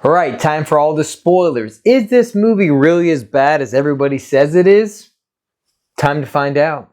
Alright, time for all the spoilers. Is this movie really as bad as everybody says it is? Time to find out.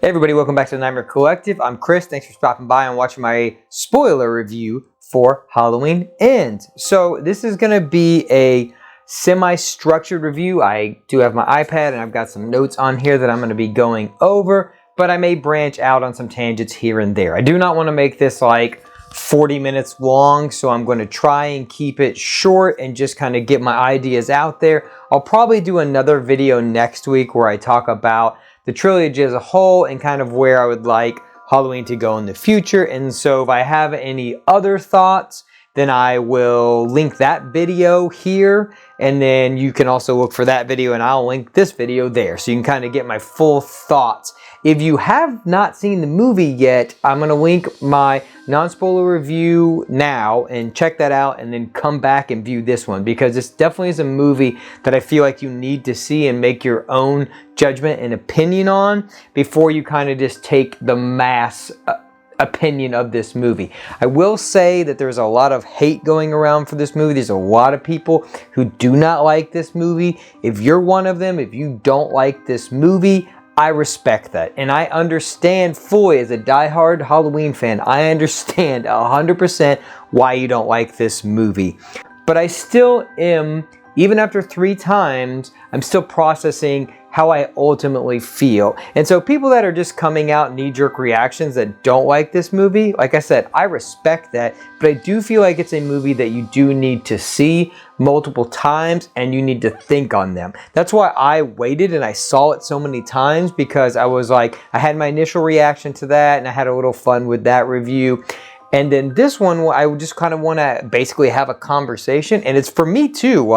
Hey everybody, welcome back to the Nightmare Collective. I'm Chris. Thanks for stopping by and watching my spoiler review for Halloween Ends. So this is going to be a semi-structured review. I do have my iPad and I've got some notes on here that I'm going to be going over, but I may branch out on some tangents here and there. I do not want to make this like 40 minutes long, so I'm going to try and keep it short and just kind of get my ideas out there. I'll probably do another video next week where I talk about the trilogy as a whole and kind of where I would like Halloween to go in the future. And so if I have any other thoughts, then I will link that video here, and then you can also look for that video and I'll link this video there so you can kind of get my full thoughts. If you have not seen the movie yet, I'm going to link my non-spoiler review now and check that out and then come back and view this one, because this definitely is a movie that I feel like you need to see and make your own judgment and opinion on before you kind of just take the mass opinion of this movie. I will say that there's a lot of hate going around for this movie. There's a lot of people who do not like this movie. If you're one of them, if you don't like this movie, I respect that. And I understand fully, as a diehard Halloween fan, I understand 100% why you don't like this movie. But I still am, even after 3 times, I'm still processing how I ultimately feel. And so people that are just coming out knee-jerk reactions that don't like this movie, like I said, I respect that, but I do feel like it's a movie that you do need to see multiple times and you need to think on them. That's why I waited and I saw it so many times, because I was like, I had my initial reaction to that and I had a little fun with that review. And then this one, I just kind of want to basically have a conversation, and it's for me too.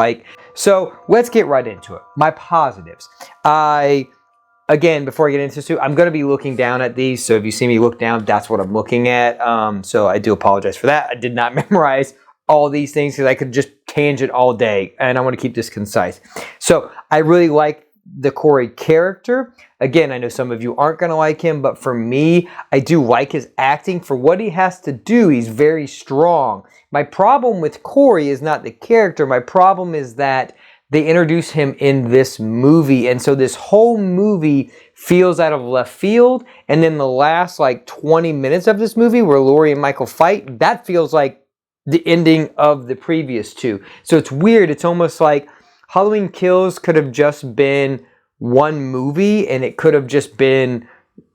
So let's get right into it. My positives. Again, before I get into this too, I'm going to be looking down at these. So if you see me look down, that's what I'm looking at. So I do apologize for that. I did not memorize all these things because I could just tangent all day, and I want to keep this concise. So I really like the Corey character. Again, I know some of you aren't going to like him, but for me, I do like his acting. For what he has to do, he's very strong. My problem with Corey is not the character. My problem is that they introduce him in this movie, and so this whole movie feels out of left field. And then the last like 20 minutes of this movie where Laurie and Michael fight, that feels like the ending of the previous 2. So it's weird. It's almost like Halloween Kills could have just been one movie, and it could have just been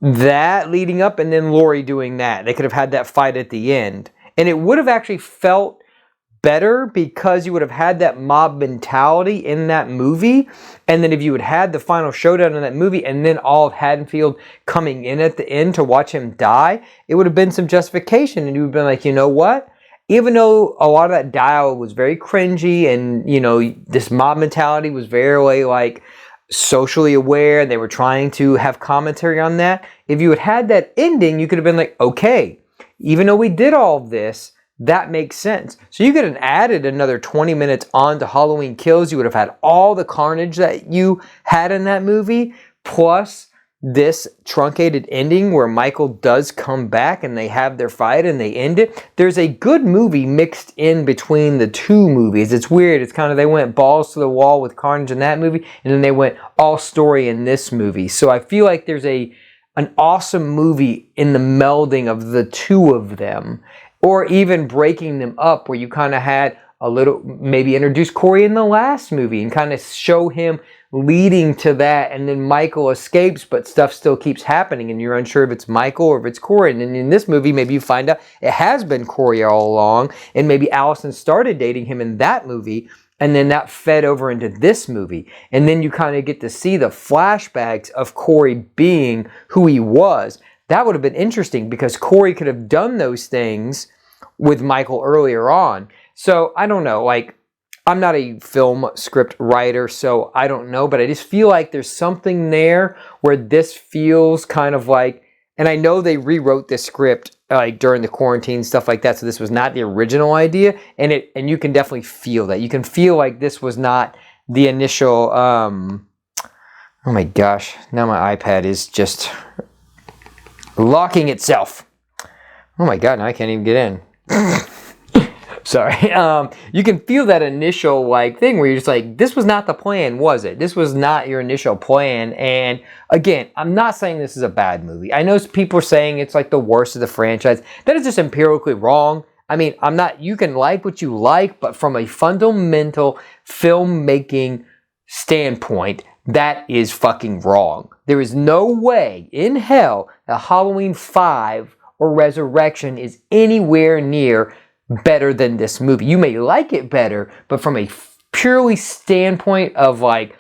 that leading up and then Laurie doing that. They could have had that fight at the end, and it would have actually felt better because you would have had that mob mentality in that movie. And then if you had had the final showdown in that movie and then all of Haddonfield coming in at the end to watch him die, it would have been some justification, and you would have been like, you know what? Even though a lot of that dialogue was very cringy and, you know, this mob mentality was very like socially aware, and they were trying to have commentary on that. If you had had that ending, you could have been like, okay, even though we did all of this, that makes sense. So you could have added another 20 minutes on to Halloween Kills. You would have had all the carnage that you had in that movie, plus this truncated ending where Michael does come back and they have their fight and they end it. There's a good movie mixed in between the 2 movies. It's weird. It's kind of, they went balls to the wall with carnage in that movie, and then they went all story in this movie. So I feel like there's an awesome movie in the melding of the 2 of them, or even breaking them up where you kind of had a little, maybe introduce Corey in the last movie and kind of show him leading to that, and then Michael escapes, but stuff still keeps happening and you're unsure if it's Michael or if it's Corey. And then in this movie, maybe you find out it has been Corey all along, and maybe Allison started dating him in that movie, and then that fed over into this movie. And then you kind of get to see the flashbacks of Corey being who he was. That would have been interesting, because Corey could have done those things with Michael earlier on. So I don't know, like, I'm not a film script writer, so I don't know, but I just feel like there's something there where this feels kind of like, and I know they rewrote this script like during the quarantine, stuff like that, so this was not the original idea, and you can definitely feel that. You can feel like this was not the initial Oh my gosh, now my iPad is just locking itself. Oh my god, now I can't even get in. Sorry. You can feel that initial like thing where you're just like, this was not the plan, was it? This was not your initial plan. And again, I'm not saying this is a bad movie. I know people are saying it's like the worst of the franchise. That is just empirically wrong. I mean, you can like what you like, but from a fundamental filmmaking standpoint, that is fucking wrong. There is no way in hell that Halloween 5 or Resurrection is anywhere near better than this movie. You may like it better, but from a purely standpoint of like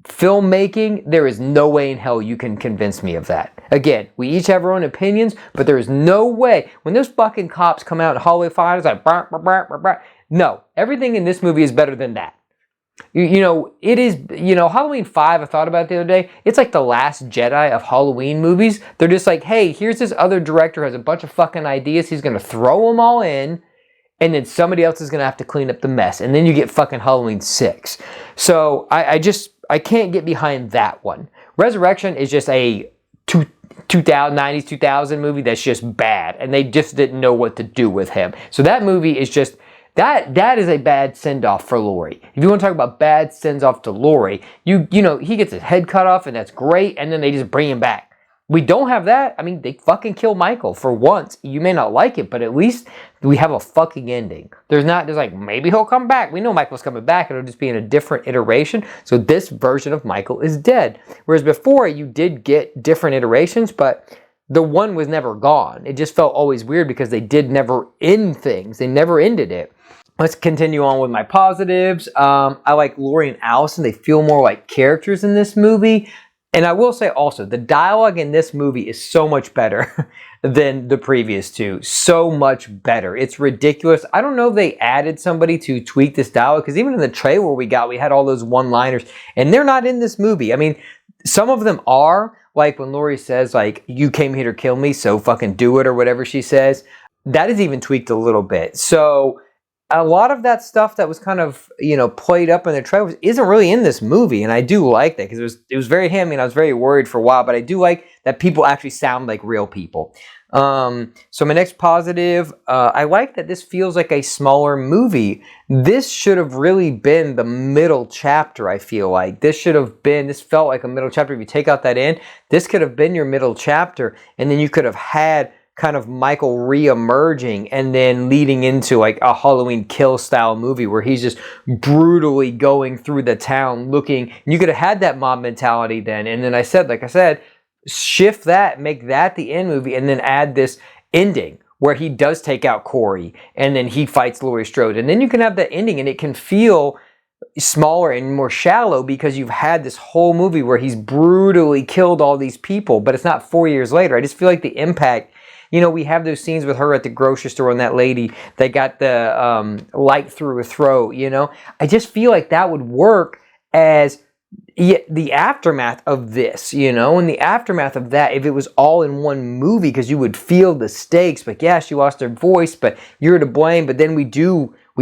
filmmaking, there is no way in hell you can convince me of that. Again, we each have our own opinions, but there is no way. When those fucking cops come out in Halloween 5, it's like, bah, bah, bah, bah, bah. No, everything in this movie is better than that. You know, it is, you know, Halloween 5, I thought about it the other day, it's like the Last Jedi of Halloween movies. They're just like, hey, here's this other director who has a bunch of fucking ideas. He's going to throw them all in, and then somebody else is going to have to clean up the mess. And then you get fucking Halloween 6. So I can't get behind that one. Resurrection is just a 90s, 2000 movie that's just bad. And they just didn't know what to do with him. So that movie is just, that is a bad send-off for Laurie. If you want to talk about bad sends-off to Laurie, you know, he gets his head cut off and that's great. And then they just bring him back. We don't have that. I mean, they fucking kill Michael for once. You may not like it, but at least we have a fucking ending. There's like, maybe he'll come back. We know Michael's coming back. It'll just be in a different iteration. So this version of Michael is dead. Whereas before, you did get different iterations, but the one was never gone. It just felt always weird because they did never end things. They never ended it. Let's continue on with my positives. I like Laurie and Allison. They feel more like characters in this movie. And I will say also, the dialogue in this movie is so much better than the previous two. So much better. It's ridiculous. I don't know if they added somebody to tweak this dialogue, because even in the trailer we had all those one-liners, and they're not in this movie. I mean, some of them are, like when Laurie says, like, you came here to kill me, so fucking do it, or whatever she says. That is even tweaked a little bit. So a lot of that stuff that was kind of, you know, played up in the trailers isn't really in this movie, and I do like that because it was very hammy, and I was very worried for a while, but I do like that people actually sound like real people. So my next positive, I like that this feels like a smaller movie. This should have really been the middle chapter, I feel like. This felt like a middle chapter. If you take out that end, this could have been your middle chapter, and then you could have had kind of Michael re-emerging and then leading into like a Halloween Kill style movie where he's just brutally going through the town looking. You could have had that mob mentality then. And then like I said, shift that, make that the end movie, and then add this ending where he does take out Corey and then he fights Laurie Strode. And then you can have that ending and it can feel smaller and more shallow because you've had this whole movie where he's brutally killed all these people, but it's not 4 years later. I just feel like the impact. You know, we have those scenes with her at the grocery store and that lady that got the light through her throat, you know. I just feel like that would work as the aftermath of this, you know, and the aftermath of that, if it was all in one movie, because you would feel the stakes. But yeah, she lost her voice, but you're to blame. But then we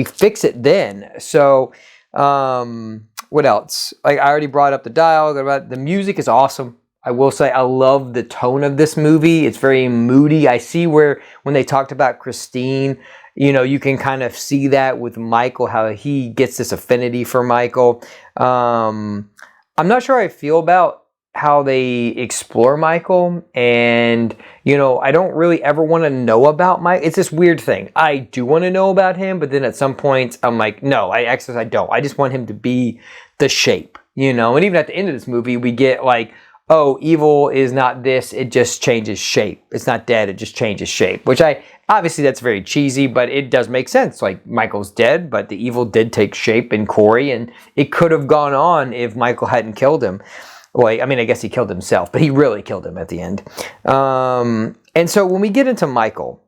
fix it then. So what else? Like I already brought up the dialogue about the music is awesome. I will say I love the tone of this movie. It's very moody. I see where when they talked about Christine, you know, you can kind of see that with Michael, how he gets this affinity for Michael. I'm not sure how I feel about how they explore Michael. And, you know, I don't really ever want to know about Mike. It's this weird thing. I do want to know about him, but then at some point I'm like, no, I don't. I just want him to be the shape, you know. And even at the end of this movie, we get like, oh, evil is not this, it just changes shape. It's not dead, it just changes shape. Which obviously that's very cheesy, but it does make sense. Like, Michael's dead, but the evil did take shape in Corey, and it could have gone on if Michael hadn't killed him. Well, I mean, I guess he killed himself, but he really killed him at the end. And so when we get into Michael,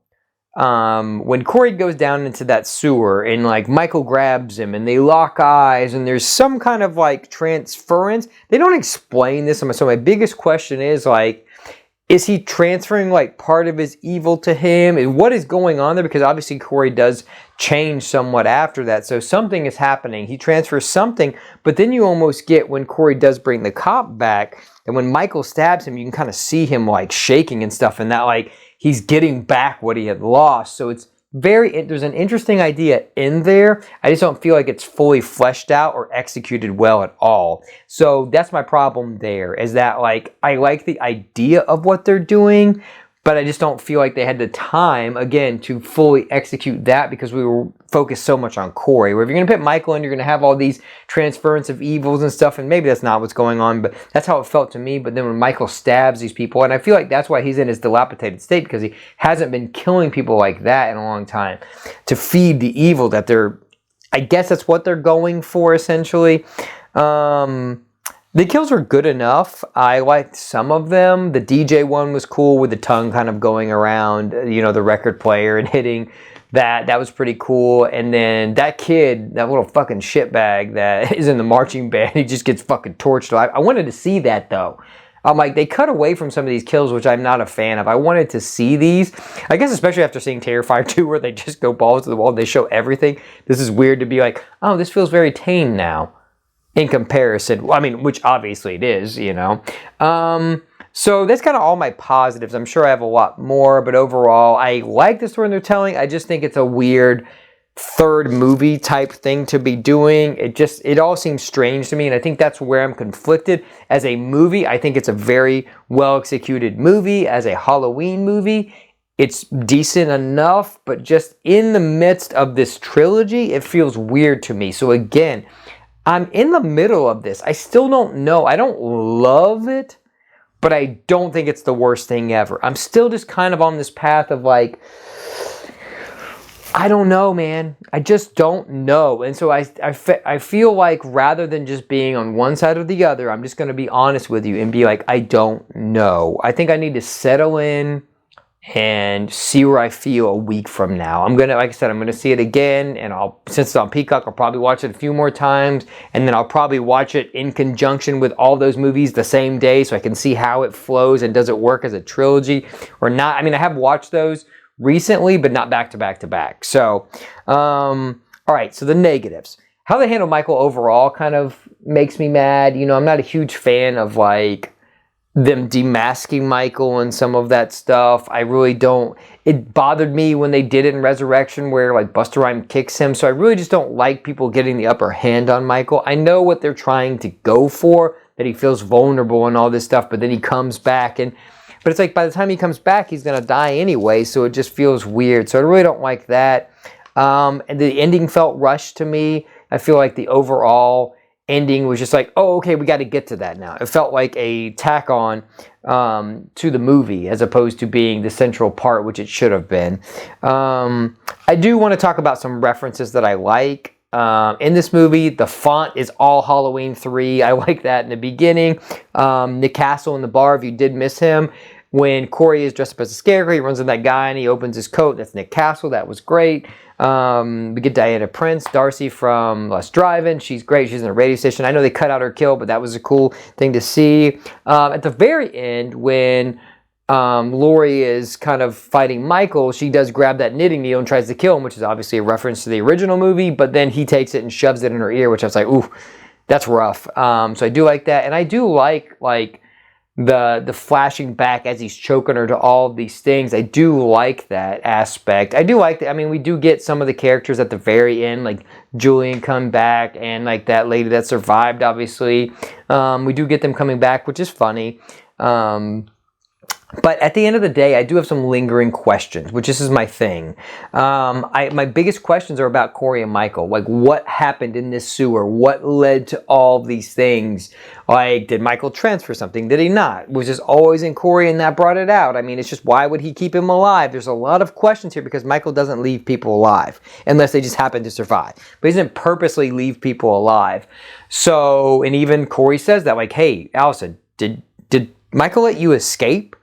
when Corey goes down into that sewer and like Michael grabs him and they lock eyes and there's some kind of like transference. They don't explain this. So my biggest question is like, is he transferring like part of his evil to him? And what is going on there? Because obviously Corey does change somewhat after that. So something is happening. He transfers something, but then you almost get when Corey does bring the cop back, and when Michael stabs him, you can kind of see him like shaking and stuff, and that like he's getting back what he had lost. So it's there's an interesting idea in there. I just don't feel like it's fully fleshed out or executed well at all. So that's my problem there, is that like I like the idea of what they're doing, but I just don't feel like they had the time, again, to fully execute that, because we were focused so much on Corey. Where if you're going to put Michael in, you're going to have all these transference of evils and stuff, and maybe that's not what's going on, but that's how it felt to me. But then when Michael stabs these people, and I feel like that's why he's in his dilapidated state, because he hasn't been killing people like that in a long time, to feed the evil that they're, I guess that's what they're going for, essentially. The kills were good enough. I liked some of them. The DJ one was cool, with the tongue kind of going around, you know, the record player and hitting that. That was pretty cool. And then that kid, that little fucking shitbag that is in the marching band, he just gets fucking torched. I wanted to see that, though. I'm like, they cut away from some of these kills, which I'm not a fan of. I wanted to see these. I guess especially after seeing Terrifier 2, where they just go balls to the wall and they show everything. This is weird to be like, oh, this feels very tame now, in comparison. I mean, which obviously it is, you know. So that's kind of all my positives. I'm sure I have a lot more, but overall, I like the story they're telling. I just think it's a weird third movie type thing to be doing. It all seems strange to me, and I think that's where I'm conflicted. As a movie, I think it's a very well executed movie. As a Halloween movie, it's decent enough, but just in the midst of this trilogy, it feels weird to me. So again, I'm in the middle of this. I still don't know. I don't love it, but I don't think it's the worst thing ever. I'm still just kind of on this path of like, I don't know, man. I just don't know. And so I feel like rather than just being on one side or the other, I'm just going to be honest with you and be like, I don't know. I think I need to settle in and see where I feel a week from now. I'm gonna, like I said, I'm gonna see it again, and since it's on Peacock, I'll probably watch it a few more times, and then I'll probably watch it in conjunction with all those movies the same day, so I can see how it flows and does it work as a trilogy or not. I mean, I have watched those recently, but not back to back to back. So, all right. So the negatives. How they handle Michael overall kind of makes me mad. You know, I'm not a huge fan of like them demasking Michael and some of that stuff. I really don't. It bothered me when they did it in Resurrection, where like Busta Rhymes kicks him. So I really just don't like people getting the upper hand on Michael. I know what they're trying to go for, that he feels vulnerable and all this stuff, but then he comes back, but it's like by the time he comes back, he's gonna die anyway. So it just feels weird. So I really don't like that. And the ending felt rushed to me. I feel like the overall ending was just like, oh, okay, we got to get to that now. It felt like a tack on to the movie, as opposed to being the central part, which it should have been. I do want to talk about some references that I like. In this movie, the font is all Halloween 3. I like that in the beginning. Nick Castle in the bar, if you did miss him, when Corey is dressed up as a scarecrow, he runs in that guy and he opens his coat. That's Nick Castle. That was great. We get Diana Prince, Darcy from Let's Drive-In. She's great. She's in a radio station. I know they cut out her kill, but that was a cool thing to see. At the very end, when Laurie is kind of fighting Michael, she does grab that knitting needle and tries to kill him, which is obviously a reference to the original movie, but then he takes it and shoves it in her ear, which I was like, ooh, that's rough. So I do like that. And I do like the flashing back as he's choking her to all of these things. I do like that aspect. I do like that. I mean, we do get some of the characters at the very end, like Julian come back, and like that lady that survived, obviously. We do get them coming back, which is funny. But at the end of the day, I do have some lingering questions, which this is my thing. My biggest questions are about Corey and Michael. Like, what happened in this sewer? What led to all these things? Like, did Michael transfer something? Did he not? Was this always in Corey and that brought it out? I mean, it's just, why would he keep him alive? There's a lot of questions here, because Michael doesn't leave people alive unless they just happen to survive. But he doesn't purposely leave people alive. So, and even Corey says that, like, hey, Allison, did Michael let you escape?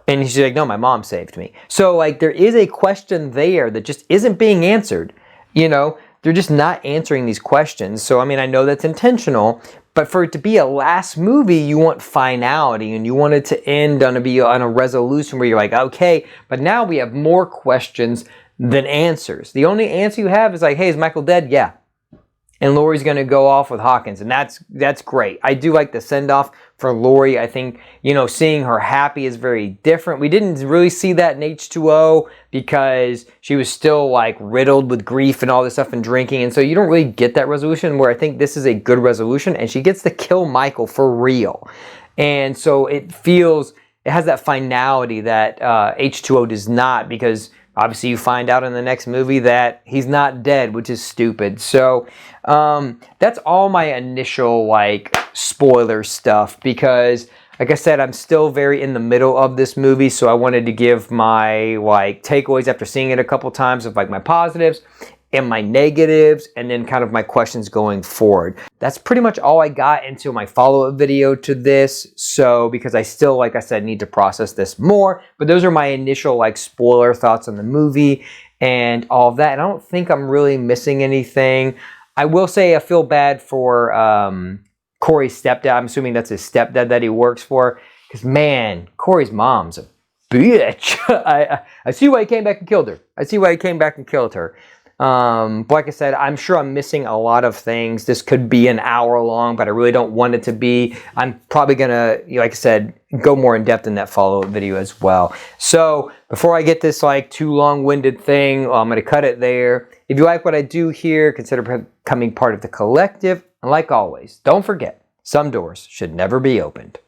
And she's like, no, my mom saved me. So, like, there is a question there that just isn't being answered. You know, they're just not answering these questions. So, I mean, I know that's intentional, but for it to be a last movie, you want finality and you want it to end on a resolution where you're like, okay, but now we have more questions than answers. The only answer you have is like, hey, is Michael dead? Yeah. And Laurie's going to go off with Hawkins, and that's great. I do like the send-off for Laurie. I think, you know, seeing her happy is very different. We didn't really see that in H2O because she was still like riddled with grief and all this stuff and drinking, and so you don't really get that resolution, where I think this is a good resolution, and she gets to kill Michael for real. And so it has that finality that H2O does not, because obviously you find out in the next movie that he's not dead, which is stupid. So that's all my initial like spoiler stuff, because like I said, I'm still very in the middle of this movie, so I wanted to give my like takeaways after seeing it a couple times of like my positives and my negatives, and then kind of my questions going forward. That's pretty much all I got into my follow-up video to this. So, because I still, like I said, need to process this more, but those are my initial like spoiler thoughts on the movie and all of that. And I don't think I'm really missing anything. I will say I feel bad for Corey's stepdad. I'm assuming that's his stepdad that he works for, because man, Corey's mom's a bitch. I see why he came back and killed her. I see why he came back and killed her. But like I said, I'm sure I'm missing a lot of things. This could be an hour long, but I really don't want it to be. I'm probably gonna, like I said, go more in depth in that follow-up video as well. So before I get this like too long-winded thing, I'm gonna cut it there. If you like what I do here, consider becoming part of the collective. And like always, don't forget, some doors should never be opened.